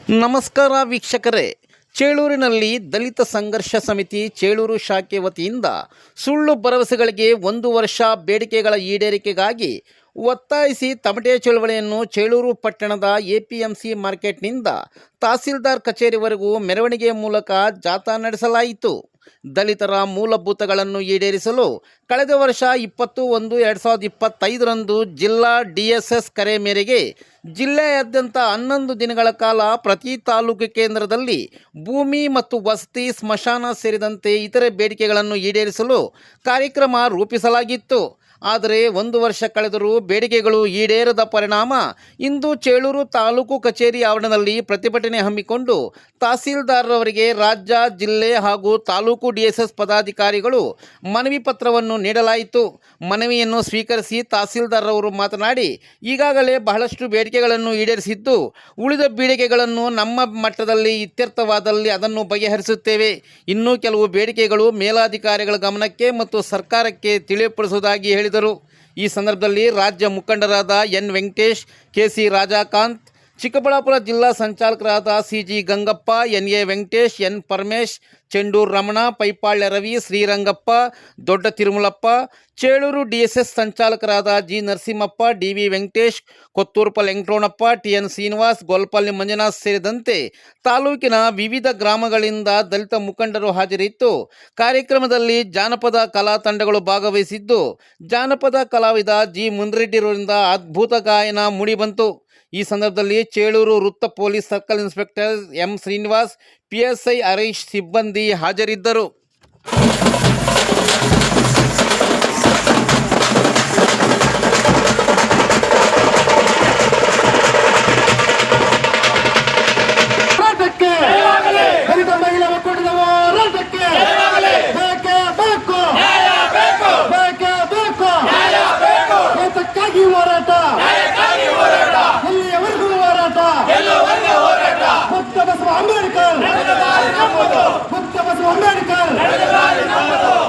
ನಮಸ್ಕಾರ ವೀಕ್ಷಕರೇ. ಚೇಳೂರಿನಲ್ಲಿ ದಲಿತ ಸಂಘರ್ಷ ಸಮಿತಿ ಚೇಳೂರು ಶಾಖೆ ವತಿಯಿಂದ ಸುಳ್ಳು ಭರವಸೆಗಳಿಗೆ 1 ವರ್ಷ ಬೇಡಿಕೆಗಳ ಈಡೇರಿಕೆಗಾಗಿ ಒತ್ತಾಯಿಸಿ ತಮಟೆ ಚಳವಳಿಯನ್ನು ಚೇಳೂರು ಪಟ್ಟಣದ ಎಪಿಎಂಸಿ ಮಾರ್ಕೆಟ್ನಿಂದ ತಹಸೀಲ್ದಾರ್ ಕಚೇರಿವರೆಗೂ ಮೆರವಣಿಗೆ ಮೂಲಕ ಜಾಥಾ ನಡೆಸಲಾಯಿತು. ದಲಿತರ ಮೂಲಭೂತಗಳನ್ನು ಈಡೇರಿಸಲು ಕಳೆದ ವರ್ಷ 20/1/2025ರಂದು ಜಿಲ್ಲಾ DSS ಕರೆ ಮೇರೆಗೆ ಜಿಲ್ಲೆಯಾದ್ಯಂತ 11 ದಿನಗಳ ಕಾಲ ಪ್ರತಿ ತಾಲೂಕು ಕೇಂದ್ರದಲ್ಲಿ ಭೂಮಿ ಮತ್ತು ವಸತಿ, ಸ್ಮಶಾನ ಸೇರಿದಂತೆ ಇತರೆ ಬೇಡಿಕೆಗಳನ್ನು ಈಡೇರಿಸಲು ಕಾರ್ಯಕ್ರಮ ರೂಪಿಸಲಾಗಿತ್ತು. ಆದರೆ 1 ವರ್ಷ ಕಳೆದರೂ ಬೇಡಿಕೆಗಳು ಈಡೇರದ ಪರಿಣಾಮ ಇಂದು ಚೇಳೂರು ತಾಲೂಕು ಕಚೇರಿ ಆವರಣದಲ್ಲಿ ಪ್ರತಿಭಟನೆ ಹಮ್ಮಿಕೊಂಡು ತಹಸೀಲ್ದಾರರವರಿಗೆ ರಾಜ್ಯ, ಜಿಲ್ಲೆ ಹಾಗೂ ತಾಲೂಕು DSS ಪದಾಧಿಕಾರಿಗಳು ಮನವಿ ಪತ್ರವನ್ನು ನೀಡಲಾಯಿತು. ಮನವಿಯನ್ನು ಸ್ವೀಕರಿಸಿ ತಹಸೀಲ್ದಾರರವರು ಮಾತನಾಡಿ, ಈಗಾಗಲೇ ಬಹಳಷ್ಟು ಬೇಡಿಕೆಗಳನ್ನು ಈಡೇರಿಸಿದ್ದು, ಉಳಿದ ಬೇಡಿಕೆಗಳನ್ನು ನಮ್ಮ ಮಟ್ಟದಲ್ಲಿ ಇತ್ಯರ್ಥವಾದಲ್ಲಿ ಅದನ್ನು ಬಗೆಹರಿಸುತ್ತೇವೆ. ಇನ್ನೂ ಕೆಲವು ಬೇಡಿಕೆಗಳು ಮೇಲಾಧಿಕಾರಿಗಳ ಗಮನಕ್ಕೆ ಮತ್ತು ಸರ್ಕಾರಕ್ಕೆ ತಿಳಿಯಪಡಿಸುವುದಾಗಿ ಹೇಳಿದರು. ಈ ಸಂದರ್ಭದಲ್ಲಿ ರಾಜ್ಯ ಮುಖಂಡರಾದ ಎನ್ ವೆಂಕಟೇಶ್, KC ರಾಜಕಾಂತ್, ಚಿಕ್ಕಬಳ್ಳಾಪುರ ಜಿಲ್ಲಾ ಸಂಚಾಲಕರಾದ CG Gangappa, NA Venkatesh, N Paramesh, ಚೆಂಡೂರು Ramana, ಪೈಪಾಳ್ಯ Ravi, Srirangappa, ದೊಡ್ಡ ತಿರುಮಲಪ್ಪ, Chelur DSS ಸಂಚಾಲಕರಾದ G Narasimhappa, DV Venkatesh, ಕೊತ್ತೂರುಪಲ್ Venkataramanappa, TN Srinivas, ಗೋಲ್ಪಲ್ಲಿ Manjunath ಸೇರಿದಂತೆ ತಾಲೂಕಿನ ವಿವಿಧ ಗ್ರಾಮಗಳಿಂದ ದಲಿತ ಮುಖಂಡರು ಹಾಜರಿದ್ದು, ಕಾರ್ಯಕ್ರಮದಲ್ಲಿ ಜಾನಪದ ಕಲಾ ತಂಡಗಳು ಭಾಗವಹಿಸಿದ್ದು, ಜಾನಪದ ಕಲಾವಿದ G ಮುನ್ರೆಡ್ಡಿಯವರಿಂದ ಅದ್ಭುತ ಗಾಯನ ಮೂಡಿಬಂತು. ಈ ಸಂದರ್ಭದಲ್ಲಿ ಚೇಳೂರು ವೃತ್ತ police circle inspector M Srinivas, PSI Harish ಸಿಬ್ಬಂದಿ ಹಾಜರಿದ್ದರು.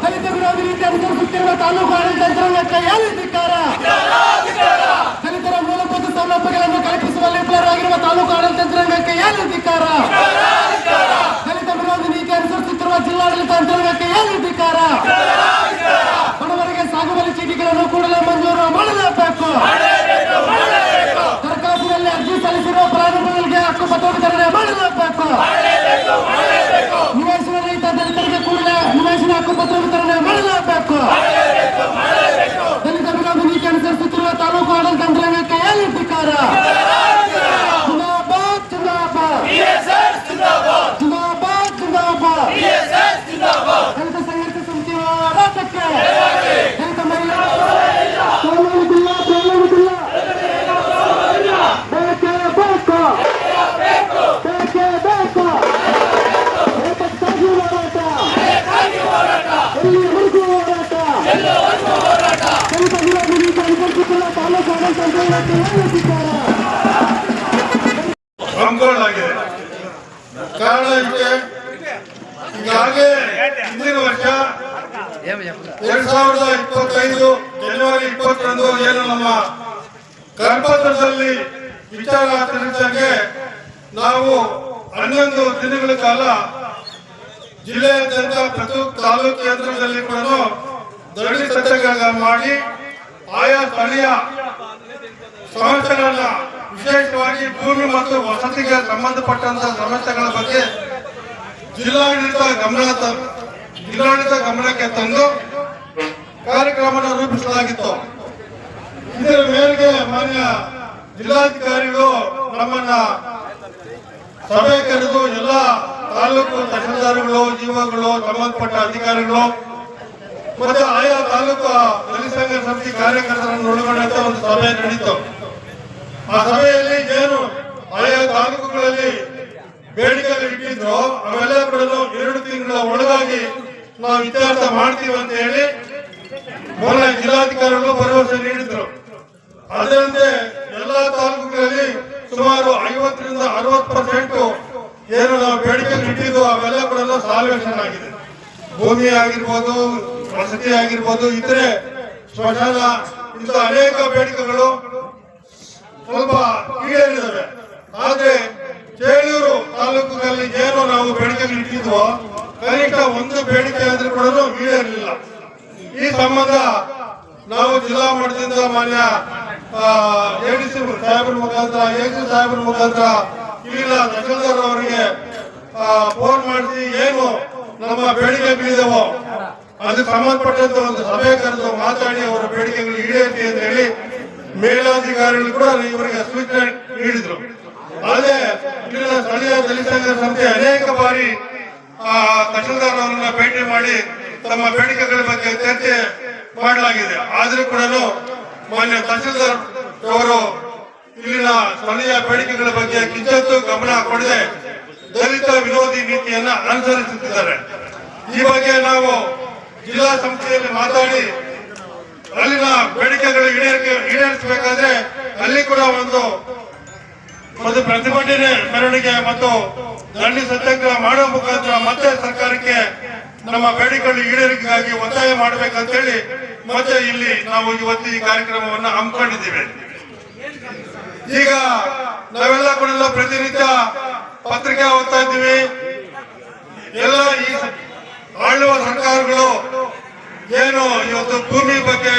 ದಲಿತ ವಿರೋಧಿ ರೀತಿ ಅನುಸರಿಸುತ್ತಿರುವ ತಾಲೂಕು ಆಡಳಿತ ಧಿಕ್ಕಾರ. ದಲಿತರ ಮೂಲಭೂತ ಸೌಲಭ್ಯಗಳನ್ನು ಕಲ್ಪಿಸುವಲ್ಲಿ ವಿಫಲರಾಗಿರುವ ತಾಲೂಕು ಆಡಳಿತ ಧಿಕ್ಕಾರ. ದಲಿತ ವಿರೋಧಿ ನೀತಿ ಅನುಸರಿಸುತ್ತಿರುವ ಜಿಲ್ಲಾಡಳಿತ ಧಿಕ್ಕಾರ. ಬಡವರಿಗೆ ಸಾಗುವಳಿ ಚೀಟಿಗಳನ್ನು ಕೂಡಲೇ ಮಂಜೂರು ಮಾಡಲೇಬೇಕು. ದರಖಾಸ್ತಿನಲ್ಲಿ ಅರ್ಜಿ ಸಲ್ಲಿಸಿರುವ ಫಲಾನುಭವಿಗಳಿಗೆ ಹಕ್ಕುಪತ್ರ ವಿತರಣೆ ಮಾಡಲೇಬೇಕು. ನಿವೇಶನ ರಹಿತ ದಲಿತರಿಗೆ ಕೂಡಲೇ ನಿವೇಶನ ಹಕ್ಕುಪತ್ರ ವಿತರಣೆ ಮಾಡಲೇಬೇಕು. ದಲಿತ ವಿರೋಧಿ ನೀತಿ ಅನುಸರಿಸುತ್ತಿರುವ ತಾಲೂಕು ಆಡಳಿತ ಯಂತ್ರಾಂಗಕ್ಕೆ ಏನು ಧಿಕ್ಕಾರ. ಜಿಂದಾಬಾದ್ ಜಿಂದಾಬಾದ್ ಜಿಂದಾಬಾದ್ ಜಿಂದಾಬಾದ್. ದಲಿತ ಸಂಘರ್ಷ ಸಮಿತಿ ಹೋರಾಟಕ್ಕೆ ದಲಿತ ಮಹಿಳಾ ಪ್ರಾರಂಭಿಸಿಲ್ಲ ಬೇಕೇ ಬೇಕು ಬೇಕೇ ಬೇಕು. ಎಲ್ಲಿವರೆಗೂ ಹೋರಾಟ ದಲಿತ ವಿರೋಧಿ ನೀತಿ ಅನುಸರಿಸುತ್ತಿಲ್ಲ ತಾಲೂಕು ಆಡಳಿತ ಯಂತ್ರಾಂಗಕ್ಕೆ ಏನು ಧಿಕ್ಕಾರ. ಹಮ್ಮಿಕೊಳ್ಳಲಾಗಿದೆ. ಕಾರಣ ಇಷ್ಟೇ, ಈಗಾಗಲೇ ಹಿಂದಿನ ವರ್ಷ 2025 ಜನವರಿ 20ರಂದು ಏನು ನಮ್ಮ ಕರಪತ್ರದಲ್ಲಿ ವಿಚಾರ ತಿಳಿಸಿದಂಗೆ ನಾವು 11 ದಿನಗಳ ಕಾಲ ಜಿಲ್ಲೆಯಾದ್ಯಂತ ಪ್ರತಿ ತಾಲೂಕು ಕೇಂದ್ರದಲ್ಲಿ ಕೂಡ ಧರಣಿ ಸತ್ಯಾಗ್ರಹ ಮಾಡಿ ಆಯಾ ಸ್ಥಳೀಯ ಸಮಸ್ಯೆಗಳನ್ನ, ವಿಶೇಷವಾಗಿ ಭೂಮಿ ಮತ್ತು ವಸತಿಗೆ ಸಂಬಂಧಪಟ್ಟಂತಹ ಸಮಸ್ಯೆಗಳ ಬಗ್ಗೆ ಜಿಲ್ಲಾಡಳಿತ ಗಮನಕ್ಕೆ ತಂದು ಕಾರ್ಯಕ್ರಮ ರೂಪಿಸಲಾಗಿತ್ತು. ಇದರ ಮೇರೆಗೆ ಮಾನ್ಯ ಜಿಲ್ಲಾಧಿಕಾರಿಗಳು ನಮ್ಮನ್ನ ಸಭೆ ಕರೆದು ಎಲ್ಲ ತಾಲೂಕು ತಹಸೀಲ್ದಾರ್ಗಳು, ಜಿಒಗಳು, ಸಂಬಂಧಪಟ್ಟ ಅಧಿಕಾರಿಗಳು ಮತ್ತೆ ಆಯಾ ತಾಲೂಕು ದಲಿತ ಸಂಘರ್ಷ ಸಮಿತಿ ಕಾರ್ಯಕರ್ತರನ್ನು ಒಳಗೊಂಡಂತ ಒಂದು ಸಭೆ ನಡೆಯಿತು. ಆ ಸಭೆಯಲ್ಲಿ ಏನು ಆಯಾ ತಾಲೂಕುಗಳಲ್ಲಿ ಬೇಡಿಕೆಗಳು ಇಟ್ಟಿದ್ರು ಅವೆಲ್ಲ ಕೂಡ 2 ತಿಂಗಳ ಒಳಗಾಗಿ ನಾವು ಇತ್ಯರ್ಥ ಮಾಡ್ತೀವಿ ಅಂತ ಹೇಳಿ ಮೊನ್ನೆ ಜಿಲ್ಲಾಧಿಕಾರಿಗಳು ಭರವಸೆ ನೀಡಿದ್ರು. ಅದರಂತೆ ಎಲ್ಲಾ ತಾಲೂಕುಗಳಲ್ಲಿ ಸುಮಾರು 50ರಿಂದ 60% ಏನು ನಾವು ಬೇಡಿಕೆಗಳು ಇಟ್ಟಿದ್ದು ಅವೆಲ್ಲ ಕೂಡ ಸಾಲ್ವೇಷನ್ ಆಗಿದೆ. ಭೂಮಿ ಆಗಿರ್ಬೋದು, ವಸತಿ ಆಗಿರ್ಬೋದು, ಇತರೆ ಸ್ಮಶಾನ, ಇಂಥ ಅನೇಕ ಬೇಡಿಕೆಗಳು ಸ್ವಲ್ಪ ಈಡೇರಿದ್ದಾವೆ. ಆದ್ರೆ ಚೇಳೂರು ತಾಲೂಕಿನಲ್ಲಿ ಏನು ನಾವು ಬೇಡಿಕೆಗಳು ಇಟ್ಟಿದ್ವೋ ಕನಿಷ್ಠ ಒಂದು ಬೇಡಿಕೆ ಆದ್ರೂ ಕೂಡ ಈಡೇರಲಿಲ್ಲ. ಈ ಸಂಬಂಧ ನಾವು ಜಿಲ್ಲಾ ಮಟ್ಟದಿಂದ ಮಾನ್ಯ ಎಡಿಸಿ ಸಾಹೇಬರ ಮುಖಾಂತರ ಎಸಿ ಸಾಹೇಬರ ಮುಖಾಂತರ ಇಲ್ಲಿನ ತಹಶೀಲ್ದಾರ್ ಅವರಿಗೆ ಫೋನ್ ಮಾಡಿಸಿ ಏನು ನಮ್ಮ ಬೇಡಿಕೆಗಳಿದಾವೋ ಅದಕ್ಕೆ ಸಂಬಂಧಪಟ್ಟಂತ ಒಂದು ಸಭೆ ಕರೆದು ಮಾತಾಡಿ ಅವರ ಬೇಡಿಕೆಗಳು ಈಡೇರಿಸಿ ಅಂತ ಹೇಳಿ ಮೇಲಾಧಿಕಾರಿಗಳು ಕೂಡ ಇವರಿಗೆ ಸೂಚನೆ ನೀಡಿದ್ರು. ಅದೇ ಇಲ್ಲಿನ ಸ್ಥಳೀಯ ದಲಿತ ಸಂಘ ಸಂಸ್ಥೆ ಅನೇಕ ಬಾರಿ ತಹಶೀಲ್ದಾರ್ ಅವರನ್ನ ಭೇಟಿ ಮಾಡಿ ತಮ್ಮ ಬೇಡಿಕೆಗಳ ಬಗ್ಗೆ ಚರ್ಚೆ ಮಾಡಲಾಗಿದೆ. ಆದ್ರೂ ಕೂಡ ಮಾನ್ಯ ತಹಶೀಲ್ದಾರ್ ಅವರು ಇಲ್ಲಿನ ಸ್ಥಳೀಯ ಬೇಡಿಕೆಗಳ ಬಗ್ಗೆ ಕಿಂಚಿತ್ತೂ ಗಮನ ಕೊಡದೆ ದಲಿತ ವಿರೋಧಿ ನೀತಿಯನ್ನ ಅನುಸರಿಸುತ್ತಿದ್ದಾರೆ. ಈ ಬಗ್ಗೆ ನಾವು ಜಿಲ್ಲಾ ಸಂಸ್ಥೆಯಲ್ಲಿ ಮಾತಾಡಿ ಅಲ್ಲಿನ ಬೇಡಿಕೆಗಳು ಈಡೇರಿಸಬೇಕಾದ್ರೆ ಅಲ್ಲಿ ಕೂಡ ಒಂದು ಪ್ರತಿಭಟನೆ ಮೆರವಣಿಗೆ ಮತ್ತು ದಂಡಿ ಸತ್ಯಾಗ್ರಹ ಮಾಡುವ ಮುಖಾಂತರ ಮತ್ತೆ ಸರ್ಕಾರಕ್ಕೆ ನಮ್ಮ ಬೇಡಿಕೆಗಳು ಈಡೇರಿಕೆಗಾಗಿ ಒತ್ತಾಯ ಮಾಡಬೇಕಂತೇಳಿ ಮತ್ತೆ ಇಲ್ಲಿ ನಾವು ಇವತ್ತು ಈ ಕಾರ್ಯಕ್ರಮವನ್ನು ಹಮ್ಮಿಕೊಂಡಿದ್ದೇವೆ. ಈಗ ನಾವೆಲ್ಲ ಕೂಡ ಪ್ರತಿನಿತ್ಯ ಪತ್ರಿಕೆ ಓದ್ತಾ ಇದ್ದೀವಿ. ಎಲ್ಲ ಈ ಆಳುವ ಸರ್ಕಾರಗಳು ಏನು ಇವತ್ತು ಭೂಮಿ ಬಗ್ಗೆ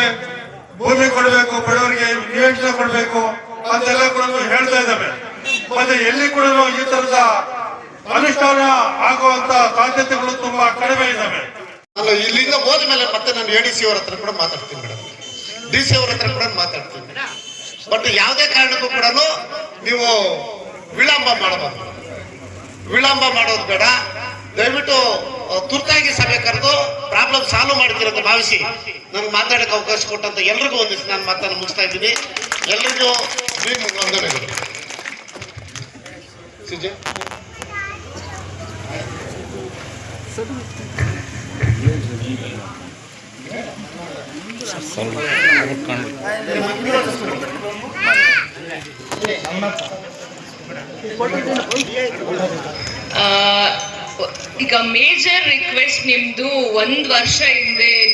ಭೂಮಿ ಕೊಡಬೇಕು, ಬಡವರಿಗೆ ನಿವೇಶನ ಕೊಡಬೇಕು ಅಂತೆಲ್ಲ ಕೂಡ ಹೇಳ್ತಾ ಇದ್ದಾವೆ. ಮತ್ತೆ ಎಲ್ಲಿ ಕೂಡ ಈ ತರದ ಅನುಷ್ಠಾನ ಆಗುವಂತ ಸಾಧ್ಯತೆಗಳು ತುಂಬಾ ಕಡಿಮೆ ಇದ್ದಾವೆ. ನಾನು ಇಲ್ಲಿಂದ ಹೋದ ಮೇಲೆ ಮತ್ತೆ ನಾನು ಎಡಿಸಿ ಅವರ ಹತ್ರ ಕೂಡ ಮಾತಾಡ್ತೀನಿ ಮೇಡಮ್, ಡಿಸಿ ಅವರ ಹತ್ರ ಕೂಡ ಮಾತಾಡ್ತೀನಿ. ಬಟ್ ಯಾವುದೇ ಕಾರಣಕ್ಕೂ ಕೂಡ ನೀವು ವಿಳಂಬ ಮಾಡಬಾರ್ದು. ವಿಳಂಬ ಮಾಡೋದು ಬೇಡ. ದಯವಿಟ್ಟು ತುರ್ತಾಗಿ ಸಭೆ ಕರೆದು ಪ್ರಾಬ್ಲಮ್ ಸಾಲ್ವ್ ಮಾಡ್ತೀರ ಅಂತ ಭಾವಿಸಿ ನನ್ಗೆ ಮಾತಾಡಕ್ಕೆ ಅವಕಾಶ ಕೊಟ್ಟಂತ ಎಲ್ರಿಗೂ ಒಂದಿಷ್ಟು ನಾನು ಮಾತನ್ನು ಮುಗಿಸ್ತಾ ಇದ್ದೀನಿ. ಎಲ್ರಿಗೂ ವಂದನೆಗಳು. ಸಿಜೆ ಈಗ ಮೇಜರ್ ರಿಕ್ವೆಸ್ಟ್ ನಿಮ್ದು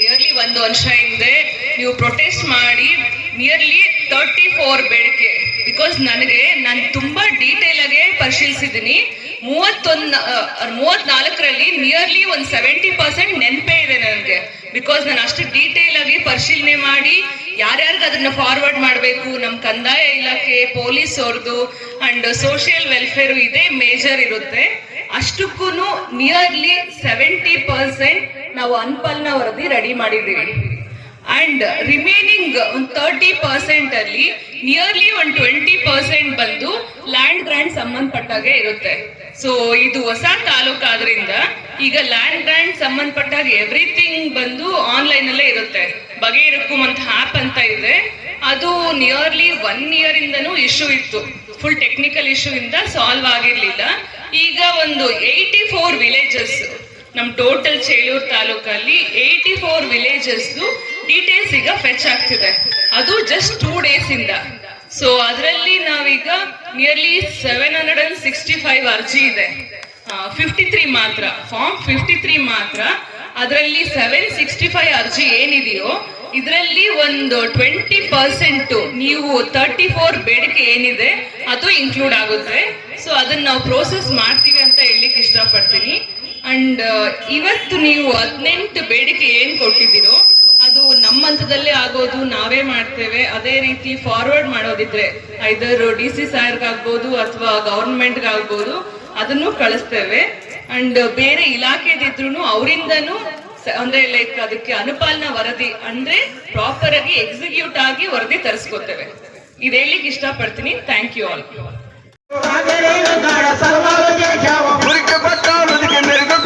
ನಿಯರ್ಲಿ ಒಂದು ವರ್ಷ ಹಿಂದೆ ನೀವು ಪ್ರೊಟೆಸ್ಟ್ ಮಾಡಿ ನಿಯರ್ಲಿ 34 ಬೇಡಿಕೆ. ಬಿಕಾಸ್ ನಾನು ತುಂಬಾ ಡೀಟೇಲ್ ಆಗಿ ಪರಿಶೀಲಿಸಿದ್ದೀನಿ. 34ರಲ್ಲಿ ನಿಯರ್ಲಿ ಒಂದು 70% ನೆನಪೇ ಇದೆ ನನಗೆ. ಬಿಕಾಸ್ ನಾನು ಅಷ್ಟು ಡೀಟೇಲ್ ಆಗಿ ಪರಿಶೀಲನೆ ಮಾಡಿ ಯಾರ್ಯಾರಿಗೆ ಅದನ್ನ ಫಾರ್ವರ್ಡ್ ಮಾಡಬೇಕು, ನಮ್ಮ ಕಂದಾಯ ಇಲಾಖೆ, ಪೊಲೀಸ್ ಅವ್ರದ್ದು ಅಂಡ್ ಸೋಷಿಯಲ್ ವೆಲ್ಫೇರ್ ಇದೇ ಮೇಜರ್ ಇರುತ್ತೆ. ಅಷ್ಟಕ್ಕೂ ನಿಯರ್ಲಿ 70% ನಾವು ಅನ್ಪಲ್ನ ವರದಿ ರೆಡಿ ಮಾಡಿದ್ದೀವಿ. ಅಂಡ್ ರಿಮೈನಿಂಗ್ ಒಂದು 30% ಅಲ್ಲಿ ನಿಯರ್ಲಿ ಒಂದು 20% ಬಂದು ಲ್ಯಾಂಡ್ ಗ್ರಾಂಟ್ ಸಂಬಂಧಪಟ್ಟಾಗೆ ಇರುತ್ತೆ. ಸೊ ಇದು ಹೊಸ ತಾಲೂಕು ಆದ್ರಿಂದ ಈಗ ಲ್ಯಾಂಡ್ ಗ್ರಾಂಟ್ ಸಂಬಂಧಪಟ್ಟಾಗ ಎವ್ರಿಥಿಂಗ್ ಬಂದು ಆನ್ಲೈನ್ ಅಲ್ಲೇ ಇರುತ್ತೆ. ಬಗೆಹರಕ್ಕುಂ ಅಂತ ಆಪ್ ಅಂತ ಇದೆ. ಅದು ನಿಯರ್ಲಿ 1 year ಇಂದನೂ ಇಶ್ಯೂ ಇತ್ತು. ಫುಲ್ ಟೆಕ್ನಿಕಲ್ ಇಶ್ಯೂ ಇಂದ ಸಾಲ್ವ್ ಆಗಿರ್ಲಿಲ್ಲ. ಈಗ ಒಂದು 84 ವಿಲೇಜಸ್ ನಮ್ ಟೋಟಲ್ ಚೇಳೂರು ತಾಲೂಕಲ್ಲಿ 84 ವಿಲೇಜಸ್ ಡೀಟೇಲ್ಸ್ ಈಗ ಫೆಚ್ ಆಗ್ತಿದೆ. ಅದು ಜಸ್ಟ್ 2 days ಇಂದ. ಸೊ ಅದರಲ್ಲಿ ನಾವೀಗ ನಿಯರ್ಲಿ 765 ಅರ್ಜಿ ಇದೆ. 53 ಮಾತ್ರ ಫಾರ್ಮ್ 53 ಮಾತ್ರ. ಅದರಲ್ಲಿ 765 ಅರ್ಜಿ ಏನಿದೆಯೋ ಇದರಲ್ಲಿ ಒಂದು 20% ನೀವು 34 ಬೇಡಿಕೆ ಏನಿದೆ ಅದು ಇನ್ಕ್ಲೂಡ್ ಆಗುತ್ತೆ. ಸೊ ಅದನ್ನ ನಾವು ಪ್ರೋಸೆಸ್ ಮಾಡ್ತೀವಿ ಅಂತ ಹೇಳಲಿಕ್ಕೆ ಇಷ್ಟಪಡ್ತೀನಿ. ಅಂಡ್ ಇವತ್ತು ನೀವು 18 ಬೇಡಿಕೆ ಏನ್ ಕೊಟ್ಟಿದ್ದೀರೋ ಅದು ನಮ್ಮ ಹಂತದಲ್ಲೇ ಆಗೋದು, ನಾವೇ ಮಾಡ್ತೇವೆ. ಅದೇ ರೀತಿ ಫಾರ್ವರ್ಡ್ ಮಾಡೋದಿದ್ರೆ ಐದರ್ DC ಸಾರ್ಗಾಗ್ಬೋದು ಅಥವಾ ಗವರ್ಮೆಂಟ್ಗಾಗ್ಬೋದು ಅದನ್ನು ಕಳಿಸ್ತೇವೆ. ಅಂಡ್ ಬೇರೆ ಇಲಾಖೆದಿದ್ರು ಅವರಿಂದನೂ ಅಂದ್ರೆ ಲೈಕ್ ಅದಕ್ಕೆ ಅನುಪಾಲನಾ ವರದಿ ಅಂದ್ರೆ ಪ್ರಾಪರ್ ಆಗಿ ಎಕ್ಸಿಕ್ಯೂಟ್ ಆಗಿ ವರದಿ ತರಿಸ್ಕೊತೇವೆ. ಇದು ಹೇಳಲಿಕ್ಕೆ ಇಷ್ಟಪಡ್ತೀನಿ. Thank you all. ಮೆರುಗು